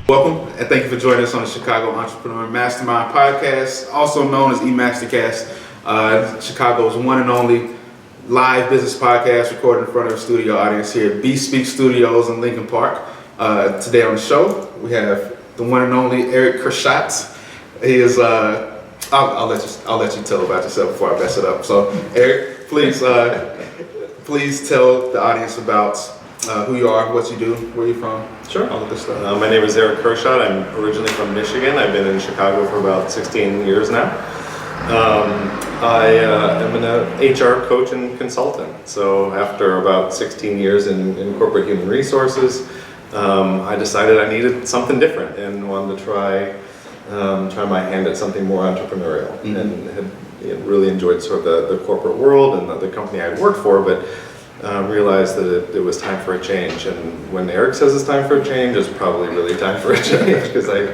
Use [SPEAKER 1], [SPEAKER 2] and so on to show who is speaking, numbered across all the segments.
[SPEAKER 1] Welcome, and thank you for joining us on the Chicago Entrepreneur Mastermind Podcast, also known as E-MasterCast, Chicago's one and only live business podcast recorded in front of a studio audience here at B-Speak Studios in Lincoln Park. Today on the show, we have the one and only Erich Kurschat. He is, I'll let you tell about yourself before I mess it up. So, Erich, please tell the audience about who you are, what you do, where you're from.
[SPEAKER 2] Sure.
[SPEAKER 1] All of this stuff.
[SPEAKER 2] My name is Erich Kurschat. I'm originally from Michigan. I've been in Chicago for about 16 years now. I am an HR coach and consultant. So after about 16 years in corporate human resources, I decided I needed something different and wanted to try my hand at something more entrepreneurial. Mm-hmm. And had really enjoyed sort of the corporate world and the company I'd worked for, but realized that it was time for a change. And when Erich says it's time for a change, it's probably really time for a change because I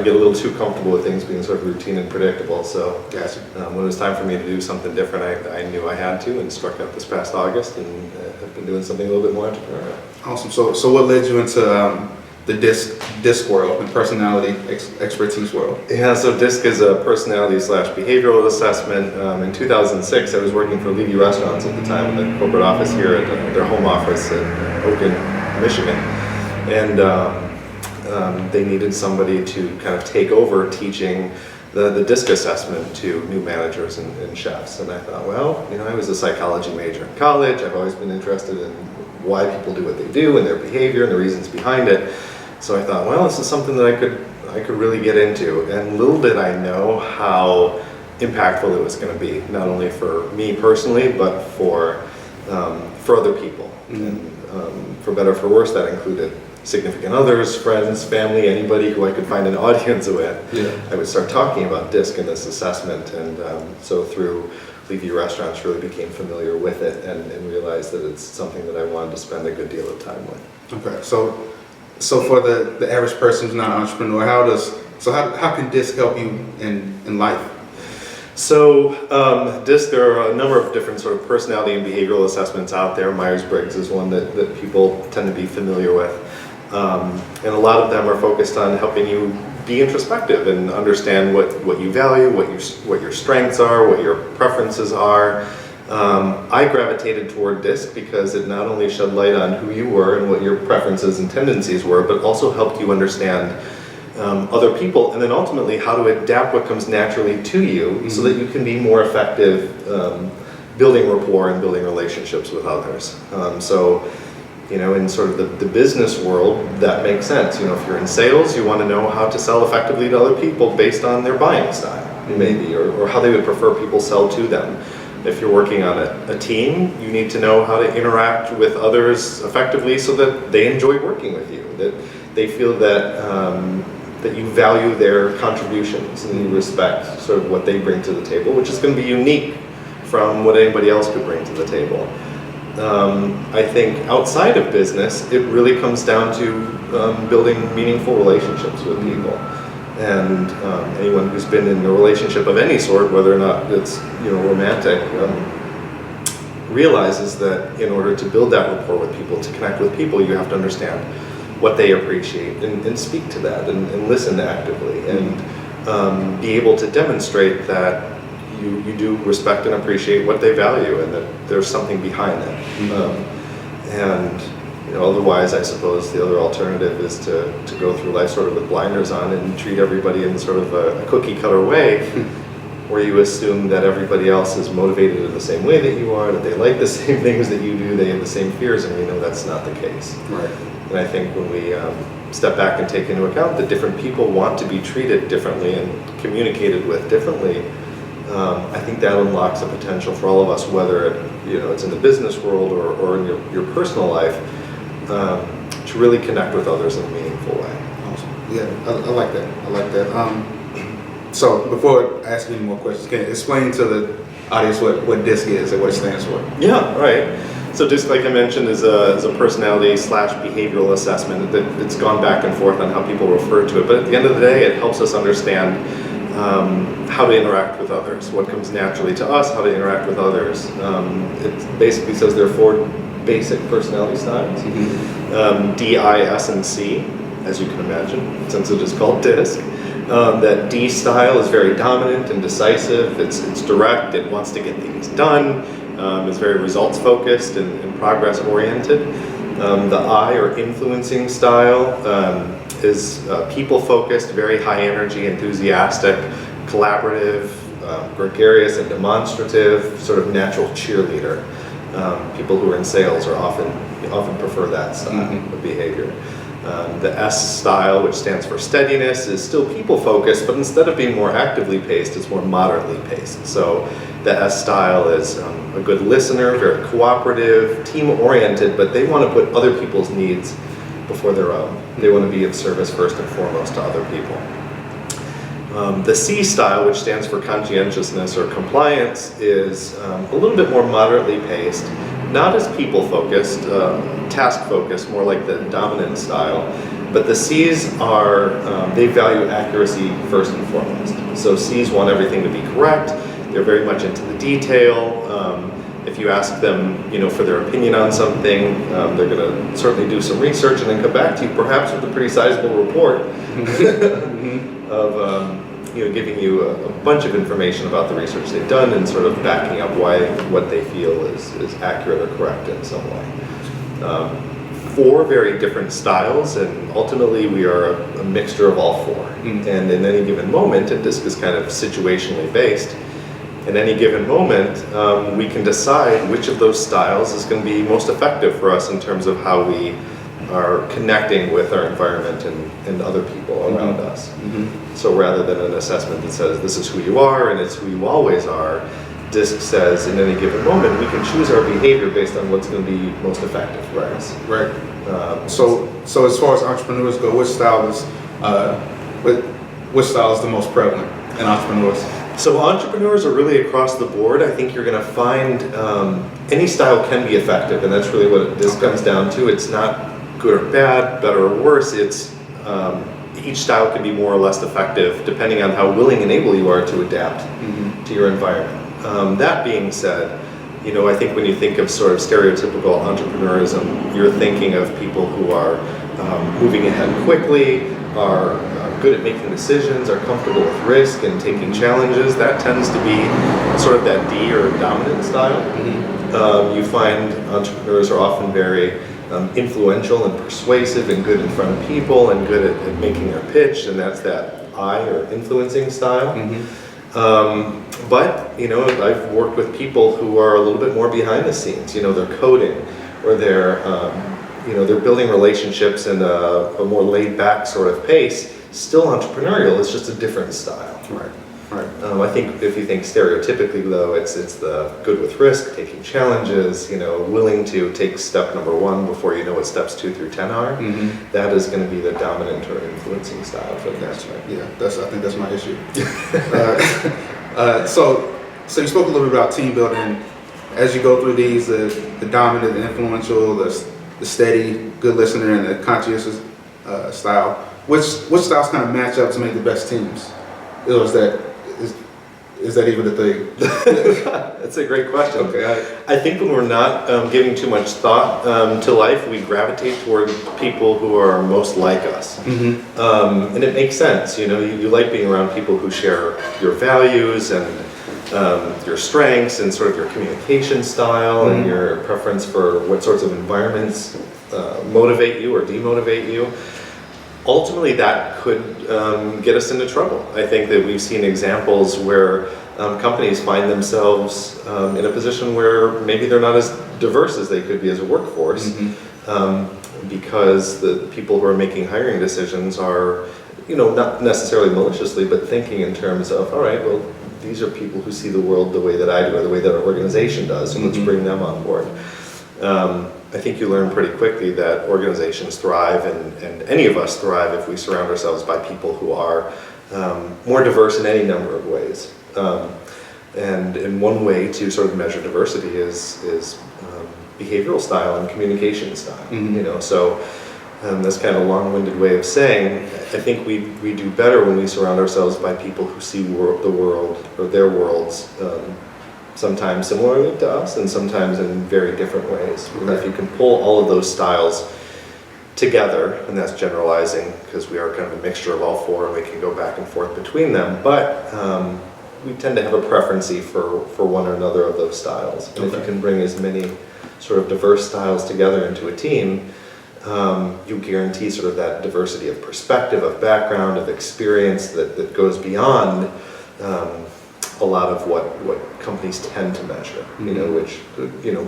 [SPEAKER 2] get a little too comfortable with things being sort of routine and predictable. So
[SPEAKER 1] gotcha.
[SPEAKER 2] When it was time for me to do something different, I knew I had to, and struck out this past August, and have been doing something a little bit more entrepreneurial.
[SPEAKER 1] Awesome. So what led you into the D.I.S.C world and personality expertise world?
[SPEAKER 2] Yeah, so D.I.S.C is a personality/behavioral assessment. In 2006, I was working for Levy Restaurants at the time in the corporate office here at their home office in Oakland, Michigan. And they needed somebody to kind of take over teaching the D.I.S.C assessment to new managers and chefs. And I thought, well, I was a psychology major in college. I've always been interested in why people do what they do and their behavior and the reasons behind it. So I thought, well, this is something that I could really get into. And little did I know how impactful it was going to be, not only for me personally, but for other people. Mm-hmm. And for better or for worse, that included significant others, friends, family, anybody who I could find an audience with. Yeah. I would start talking about D.I.S.C in this assessment. And so through Levy Restaurants, really became familiar with it and realized that it's something that I wanted to spend a good deal of time with.
[SPEAKER 1] Okay, so for the average person who's not an entrepreneur, how can D.I.S.C help you in life?
[SPEAKER 2] So D.I.S.C, there are a number of different sort of personality and behavioral assessments out there. Myers-Briggs is one that people tend to be familiar with. And a lot of them are focused on helping you be introspective and understand what you value, what your strengths are, what your preferences are. I gravitated toward D.I.S.C because it not only shed light on who you were and what your preferences and tendencies were, but also helped you understand other people, and then ultimately how to adapt what comes naturally to you. Mm-hmm. So that you can be more effective building rapport and building relationships with others. In sort of the business world, that makes sense. If you're in sales, you want to know how to sell effectively to other people based on their buying style, maybe, or how they would prefer people sell to them. If you're working on a team, you need to know how to interact with others effectively so that they enjoy working with you, that they feel that you value their contributions and you respect sort of what they bring to the table, which is going to be unique from what anybody else could bring to the table. I think outside of business, it really comes down to building meaningful relationships with people. And anyone who's been in a relationship of any sort, whether or not it's romantic, realizes that in order to build that rapport with people, to connect with people, you have to understand what they appreciate and speak to that and listen actively and be able to demonstrate that you do respect and appreciate what they value and that there's something behind that. Otherwise, I suppose the other alternative is to go through life sort of with blinders on and treat everybody in sort of a cookie cutter way where you assume that everybody else is motivated in the same way that you are, that they like the same things that you do, they have the same fears, and we know that's not the case.
[SPEAKER 1] Right.
[SPEAKER 2] And I think when we step back and take into account that different people want to be treated differently and communicated with differently, I think that unlocks a potential for all of us, whether it's in the business world or in your personal life, to really connect with others in a meaningful way.
[SPEAKER 1] Awesome. Yeah, I like that. So before I ask you any more questions, can you explain to the audience what D.I.S.C is and what it stands for?
[SPEAKER 2] Yeah, right. So D.I.S.C, like I mentioned, is a personality/behavioral assessment. It's gone back and forth on how people refer to it, but at the end of the day, it helps us understand how to interact with others, what comes naturally to us, how to interact with others. It basically says there are 4 basic personality styles, D, I, S, and C. as you can imagine, since it is called D.I.S.C. That D style is very dominant and decisive. It's direct. It wants to get things done. It's very results focused and progress oriented. The I, or influencing style, is people focused, very high energy, enthusiastic, collaborative, gregarious and demonstrative, sort of natural cheerleader. People who are in sales are often prefer that style of behavior. The S style, which stands for steadiness, is still people focused, but instead of being more actively paced, it's more moderately paced. So the S style is a good listener, very cooperative, team oriented, but they want to put other people's needs before their own. They want to be of service first and foremost to other people. The C style, which stands for conscientiousness or compliance, is a little bit more moderately paced, not as people-focused, task-focused, more like the dominant style. But the C's are, they value accuracy first and foremost. So C's want everything to be correct. They're very much into the detail. If you ask them, for their opinion on something, they're going to certainly do some research and then come back to you, perhaps with a pretty sizable report of giving you a bunch of information about the research they've done and sort of backing up why what they feel is accurate or correct in some way. 4 very different styles, and ultimately we are a mixture of all 4. And in any given moment, and D.I.S.C is kind of situationally based, in any given moment, we can decide which of those styles is going to be most effective for us in terms of how we are connecting with our environment and other people around us. So rather than an assessment that says this is who you are and it's who you always are, D.I.S.C says in any given moment we can choose our behavior based on what's going to be most effective for us.
[SPEAKER 1] Right. So as far as entrepreneurs go, which style is the most prevalent in entrepreneurs?
[SPEAKER 2] So entrepreneurs are really across the board. I think you're going to find any style can be effective, and that's really what this comes down to. It's not good or bad, better or worse. It's each style can be more or less effective depending on how willing and able you are to adapt to your environment. That being said, I think when you think of sort of stereotypical entrepreneurism, you're thinking of people who are moving ahead quickly, are good at making decisions, are comfortable with risk and taking challenges. That tends to be sort of that D or dominant style. You find entrepreneurs are often very influential and persuasive and good in front of people and good at making their pitch, and that's that I or influencing style. But I've worked with people who are a little bit more behind the scenes. They're coding, or they're building relationships in a more laid back sort of pace. Still entrepreneurial. It's just a different style.
[SPEAKER 1] Right.
[SPEAKER 2] I think if you think stereotypically, though, it's the good with risk, taking challenges, willing to take step number 1 before you know what steps 2 through 10 are. That is going to be the dominant or influencing style for them.
[SPEAKER 1] That's right. Yeah, I think that's my issue. So you spoke a little bit about team building. As you go through these, the dominant, the influential, the steady, good listener, and the conscientious style, which styles kind of match up to make the best teams? Or is that even a thing?
[SPEAKER 2] That's a great question.
[SPEAKER 1] Okay.
[SPEAKER 2] I think when we're not giving too much thought to life, we gravitate toward people who are most like us. And it makes sense. You like being around people who share your values and your strengths and sort of your communication style and your preference for what sorts of environments motivate you or demotivate you. Ultimately, that could get us into trouble. I think that we've seen examples where companies find themselves in a position where maybe they're not as diverse as they could be as a workforce, because the people who are making hiring decisions are, not necessarily maliciously, but thinking in terms of, all right, well, these are people who see the world the way that I do, or the way that our organization does, so let's bring them on board. I think you learn pretty quickly that organizations thrive, and any of us thrive if we surround ourselves by people who are more diverse in any number of ways. And in one way to sort of measure diversity is behavioral style and communication style. So that's kind of a long-winded way of saying, I think we do better when we surround ourselves by people who see the world or their worlds sometimes similarly to us and sometimes in very different ways. And if you can pull all of those styles together, and that's generalizing because we are kind of a mixture of all four and we can go back and forth between them, but we tend to have a preference for one or another of those styles. And if you can bring as many sort of diverse styles together into a team, you guarantee sort of that diversity of perspective, of background, of experience that goes beyond a lot of what companies tend to measure, which,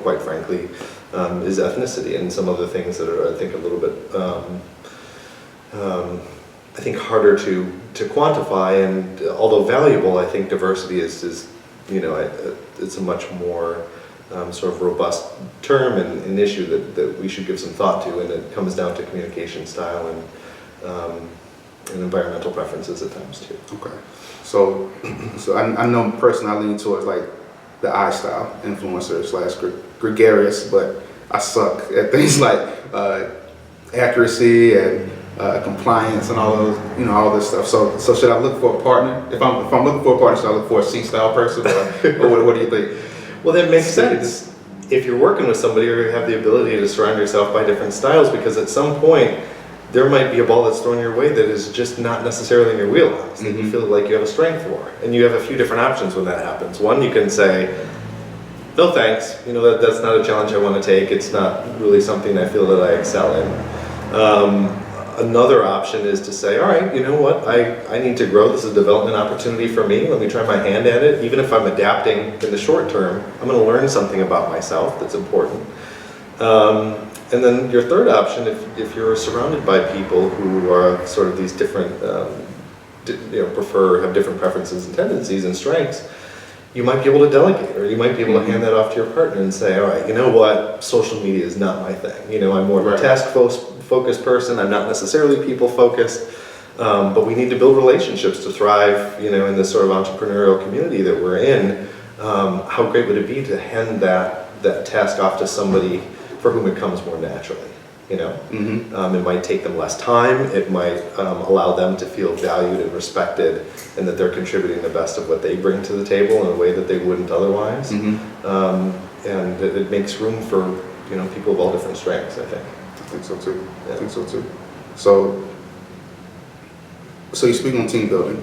[SPEAKER 2] quite frankly, is ethnicity and some other things that are, I think, a little bit, harder to quantify. And although valuable, I think diversity is it's a much more sort of robust term and an issue that we should give some thought to, and it comes down to communication style and environmental preferences at times too.
[SPEAKER 1] Okay. So I know personally I lean towards like the I style, influencer / gregarious, but I suck at things like accuracy and compliance and all those, all this stuff. So should I look for a partner? If I'm looking for a partner, should I look for a C style person, or what do you think?
[SPEAKER 2] Well, that makes sense if you're working with somebody or you have the ability to surround yourself by different styles, because at some point there might be a ball that's thrown your way that is just not necessarily in your wheelhouse, that you feel like you have a strength for. And you have a few different options when that happens. One, you can say, no thanks, that's not a challenge I want to take. It's not really something I feel that I excel in. Another option is to say, all right, you know what, I need to grow. This is a development opportunity for me. Let me try my hand at it. Even if I'm adapting in the short term, I'm going to learn something about myself that's important. And then your third option, if you're surrounded by people who are sort of these different, have different preferences and tendencies and strengths, you might be able to delegate, or you might be able to hand that off to your partner and say, all right, you know what, social media is not my thing. I'm more of a task-focused person. I'm not necessarily people-focused, but we need to build relationships to thrive, in this sort of entrepreneurial community that we're in. How great would it be to hand that task off to somebody for whom it comes more naturally? It might take them less time. It might allow them to feel valued and respected, and that they're contributing the best of what they bring to the table in a way that they wouldn't otherwise. And it makes room for people of all different strengths, I think.
[SPEAKER 1] I think so too.
[SPEAKER 2] Yeah.
[SPEAKER 1] I think so too. So you speak on team building.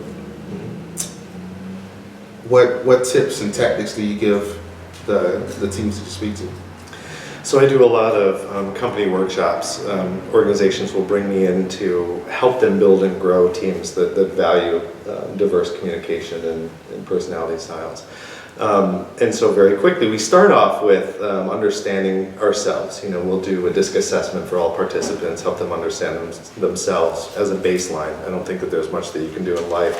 [SPEAKER 1] What tips and tactics do you give the teams that you speak to?
[SPEAKER 2] So I do a lot of company workshops. Organizations will bring me in to help them build and grow teams that value diverse communication and personality styles. And so very quickly, we start off with understanding ourselves. We'll do a DISC assessment for all participants, help them understand themselves as a baseline. I don't think that there's much that you can do in life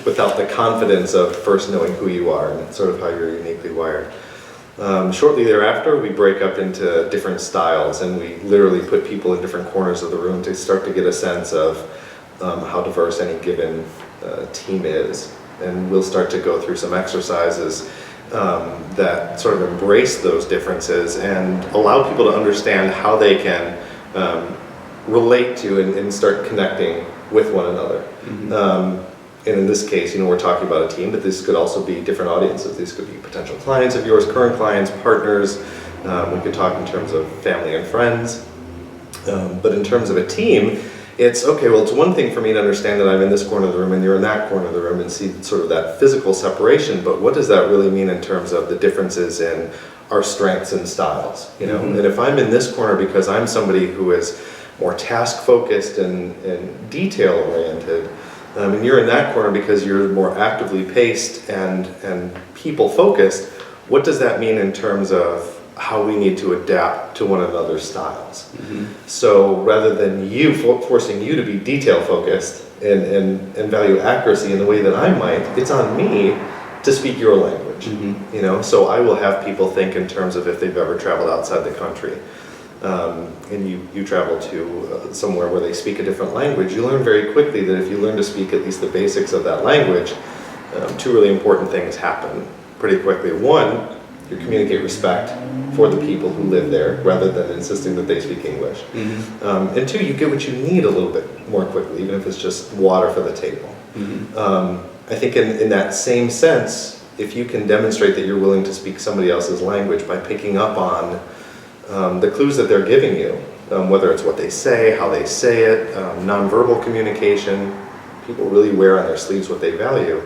[SPEAKER 2] without the confidence of first knowing who you are and sort of how you're uniquely wired. Shortly thereafter, we break up into different styles, and we literally put people in different corners of the room to start to get a sense of how diverse any given team is. And we'll start to go through some exercises that sort of embrace those differences and allow people to understand how they can relate to and start connecting with one another. And in this case, we're talking about a team, but this could also be different audiences. These could be potential clients of yours, current clients, partners. We could talk in terms of family and friends. But in terms of a team, it's okay, well, it's one thing for me to understand that I'm in this corner of the room and you're in that corner of the room and see sort of that physical separation, but what does that really mean in terms of the differences in our strengths and styles? And if I'm in this corner because I'm somebody who is more task-focused and detail-oriented, and you're in that corner because you're more actively paced and people-focused, what does that mean in terms of how we need to adapt to one another's styles? So rather than forcing you to be detail-focused and value accuracy in the way that I might, it's on me to speak your language. So I will have people think in terms of if they've ever traveled outside the country. And you travel to somewhere where they speak a different language, you learn very quickly that if you learn to speak at least the basics of that language, two really important things happen pretty quickly. One, you communicate respect for the people who live there rather than insisting that they speak English. And two, you get what you need a little bit more quickly, even if it's just water for the table. I think in that same sense, if you can demonstrate that you're willing to speak somebody else's language by picking up on the clues that they're giving you, whether it's what they say, how they say it, nonverbal communication, people really wear on their sleeves what they value.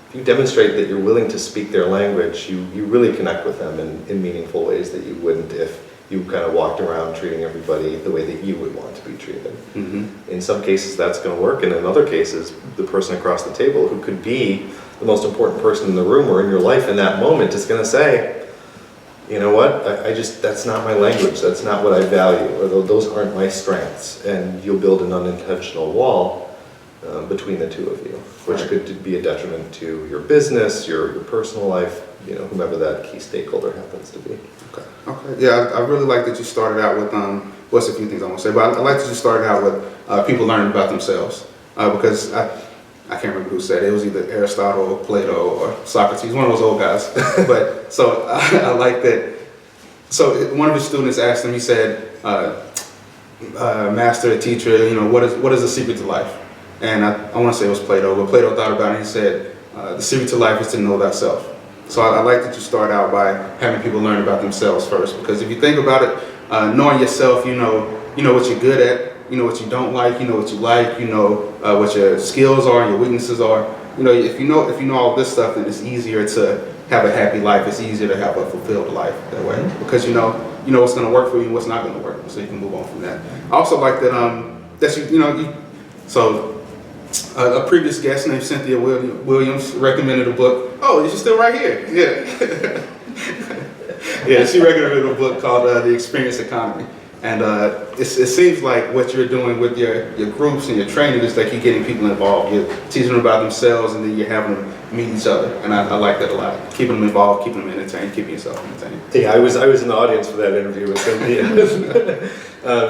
[SPEAKER 2] If you demonstrate that you're willing to speak their language, you really connect with them in meaningful ways that you wouldn't if you kind of walked around treating everybody the way that you would want to be treated. In some cases that's going to work, and in other cases the person across the table who could be the most important person in the room or in your life in that moment is going to say, you know what, that's not my language, that's not what I value, or those aren't my strengths, and you'll build an unintentional wall between the two of you, which could be a detriment to your business, your personal life, whomever that key stakeholder happens to be.
[SPEAKER 1] Okay. Yeah, I really like that you started out with, what's a few things I want to say, but I like that you started out with people learning about themselves, because I can't remember who said it. It was either Aristotle or Plato or Socrates, one of those old guys. But so I like that. So one of his students asked him, he said, master, teacher, what is the secret to life? And I want to say it was Plato, but Plato thought about it and he said, the secret to life is to know thyself. So I like that you start out by having people learn about themselves first, because if you think about it, knowing yourself, you know what you're good at, you know what you don't like, you know what you like, what your skills are and your weaknesses are. If you know all this stuff, then it's easier to have a happy life. It's easier to have a fulfilled life that way, because you know what's going to work for you and what's not going to work, so you can move on from that. I also like that a previous guest named Cynthia Williams recommended a book. Oh, she's still right here. Yeah. Yeah, she recommended a book called The Experience Economy. And it seems like what you're doing with your groups and your training is like you're getting people involved. You're teaching them about themselves, and then you're having them meet each other. And I like that a lot. Keeping them involved, keeping them entertained, keeping yourself entertained.
[SPEAKER 2] Yeah, I was in the audience for that interview with Cynthia.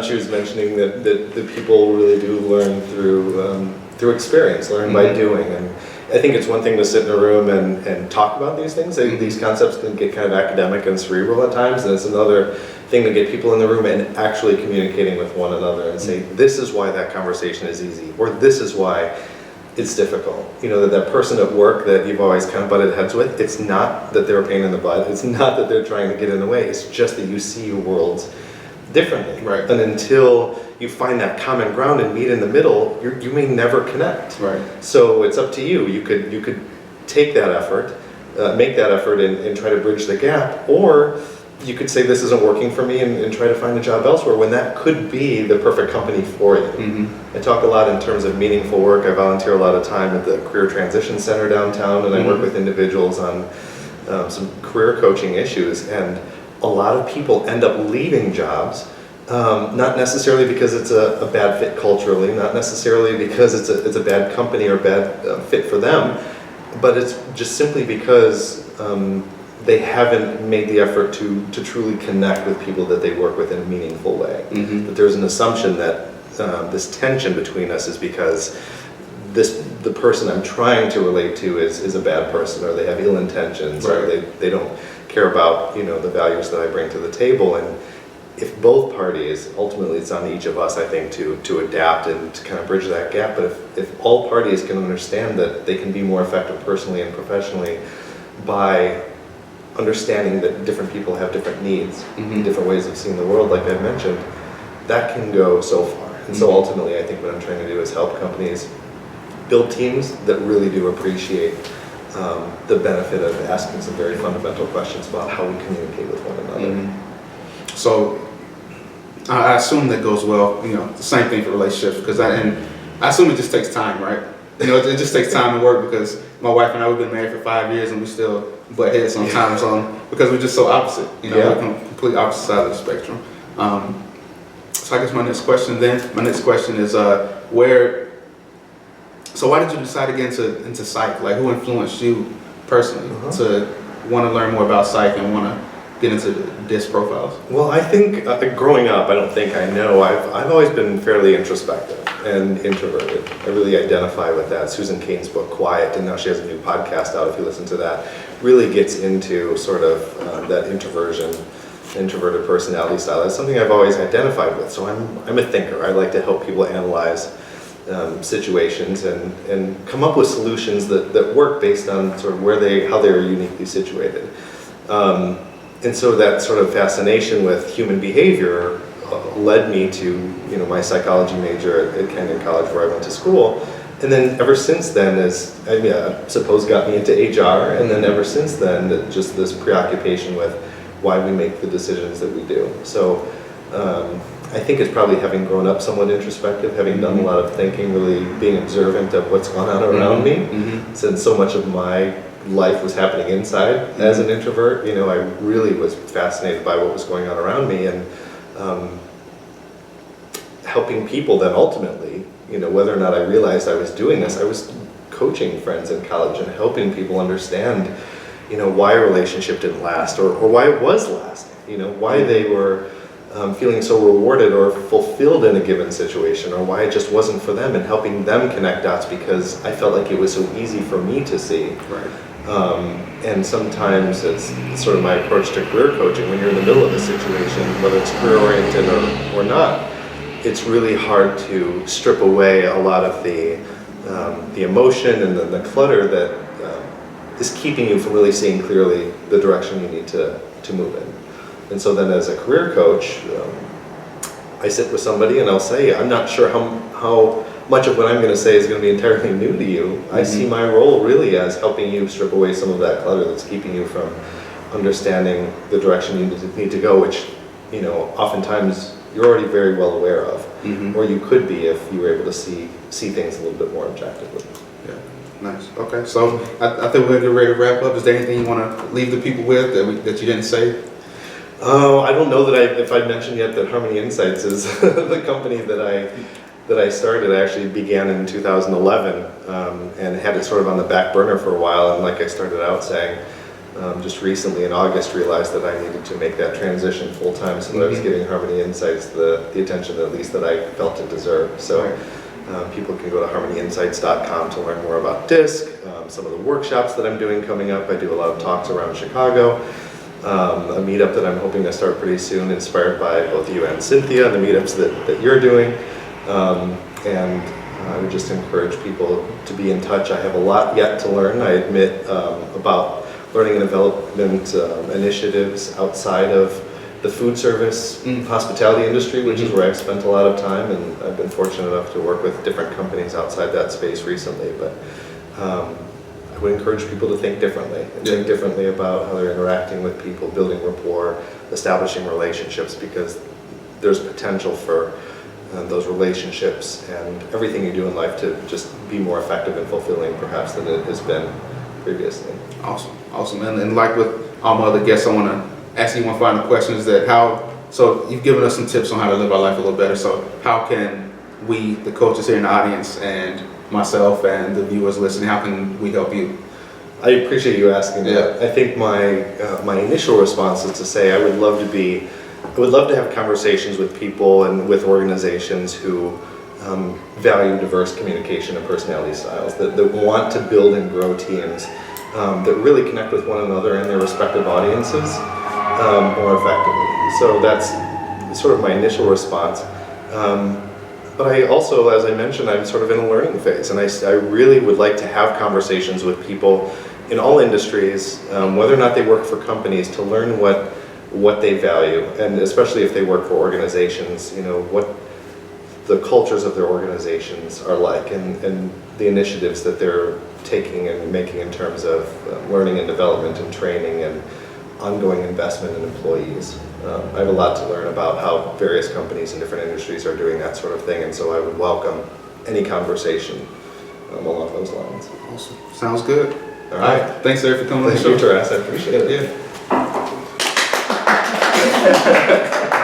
[SPEAKER 2] She was mentioning that people really do learn through experience, learn by doing. And I think it's one thing to sit in a room and talk about these things. These concepts can get kind of academic and cerebral at times, and it's another thing to get people in the room and actually communicating with one another and say, this is why that conversation is easy, or this is why it's difficult. That person at work that you've always kind of butted heads with, it's not that they're a pain in the butt, it's not that they're trying to get in the way, it's just that you see your worlds differently. Right. And until you find that common ground and meet in the middle, you may never connect. Right. So it's up to you. You could take that effort, make that effort and try to bridge the gap, or you could say this isn't working for me and try to find a job elsewhere, when that could be the perfect company for you. I talk a lot in terms of meaningful work. I volunteer a lot of time at the Career Transition Center downtown, and I work with individuals on some career coaching issues, and a lot of people end up leaving jobs, not necessarily because it's a bad fit culturally, not necessarily because it's a bad company or bad fit for them, but it's just simply because they haven't made the effort to truly connect with people that they work with in a meaningful way. That there's an assumption that this tension between us is because the person I'm trying to relate to is a bad person, or they have ill intentions, or they don't care about the values that I bring to the table. And if both parties, ultimately it's on each of us, I think, to adapt and to kind of bridge that gap. But if all parties can understand that they can be more effective personally and professionally by understanding that different people have different needs, different ways of seeing the world, like I mentioned, that can go so far. And so ultimately, I think what I'm trying to do is help companies build teams that really do appreciate the benefit of asking some very fundamental questions about how we communicate with one another.
[SPEAKER 1] So I assume that goes well, the same thing for relationships, because I assume it just takes time, right? It just takes time to work, because my wife and I, we've been married for 5 years and we still butt heads sometimes because we're just so opposite, we're on complete opposite side of the spectrum. So I guess my next question is so why did you decide to get into psych? Like, who influenced you personally to want to learn more about psych and want to get into D.I.S.C profiles?
[SPEAKER 2] Well, I think growing up, I've always been fairly introspective and introverted. I really identify with that. Susan Cain's book, Quiet, and now she has a new podcast out, if you listen to that, really gets into sort of that introverted personality style. That's something I've always identified with. So I'm a thinker. I like to help people analyze situations and come up with solutions that work based on sort of how they are uniquely situated. And so that sort of fascination with human behavior led me to, my psychology major at Kenyon College where I went to school. And then ever since then, I suppose got me into HR, and then ever since then, just this preoccupation with why we make the decisions that we do. So I think it's probably having grown up somewhat introspective, having done a lot of thinking, really being observant of what's going on around me, since so much of my life was happening inside as an introvert. I really was fascinated by what was going on around me, and helping people then ultimately, whether or not I realized I was doing this, I was coaching friends in college and helping people understand, why a relationship didn't last, or why it was lasting, why they were feeling so rewarded or fulfilled in a given situation, or why it just wasn't for them, and helping them connect dots because I felt like it was so easy for me to see.
[SPEAKER 1] Right.
[SPEAKER 2] And sometimes it's sort of my approach to career coaching. When you're in the middle of a situation, whether it's career-oriented or not, it's really hard to strip away a lot of the emotion and the clutter that is keeping you from really seeing clearly the direction you need to move in. And so then as a career coach, I sit with somebody and I'll say, I'm not sure how much of what I'm going to say is going to be entirely new to you. I see my role really as helping you strip away some of that clutter that's keeping you from understanding the direction you need to go, which, oftentimes you're already very well aware of, or you could be if you were able to see things a little bit more objectively.
[SPEAKER 1] Yeah, nice. Okay, so I think we're going to get ready to wrap up. Is there anything you want to leave the people with that you didn't say?
[SPEAKER 2] I don't know if I mentioned yet that Harmony Insights is the company that I started. I actually began in 2011 and had it sort of on the back burner for a while. And like I started out saying, just recently in August realized that I needed to make that transition full time, so that I was giving Harmony Insights the attention at least that I felt it deserved. So people can go to harmonyinsights.com to learn more about D.I.S.C, some of the workshops that I'm doing coming up. I do a lot of talks around Chicago. A meetup that I'm hoping to start pretty soon, inspired by both you and Cynthia, and the meetups that you're doing. And I would just encourage people to be in touch. I have a lot yet to learn, I admit, about learning and development initiatives outside of the food service hospitality industry, which is where I've spent a lot of time, and I've been fortunate enough to work with different companies outside that space recently. But I would encourage people to think differently, and think differently about how they're interacting with people, building rapport, establishing relationships, because there's potential for those relationships and everything you do in life to just be more effective and fulfilling perhaps than it has been previously. Awesome.
[SPEAKER 1] And like with all my other guests, I want to ask you one final question, is that so you've given us some tips on how to live our life a little better, so how can we, the coaches here in the audience, and myself and the viewers listening, how can we help you?
[SPEAKER 2] I appreciate you asking that. I think my initial response is to say I would love to have conversations with people and with organizations who value diverse communication and personality styles, that want to build and grow teams that really connect with one another and their respective audiences more effectively. So that's sort of my initial response. But I also, as I mentioned, I'm sort of in a learning phase, and I really would like to have conversations with people in all industries, whether or not they work for companies, to learn what they value, and especially if they work for organizations, what the cultures of their organizations are like, and the initiatives that they're taking and making in terms of learning and development and training and ongoing investment in employees. I have a lot to learn about how various companies in different industries are doing that sort of thing, and so I would welcome any conversation along those lines.
[SPEAKER 1] Awesome. Sounds good.
[SPEAKER 2] All right.
[SPEAKER 1] Thanks, Eric, for coming on the show.
[SPEAKER 2] Thank you, Taras. I appreciate it.
[SPEAKER 1] Yeah.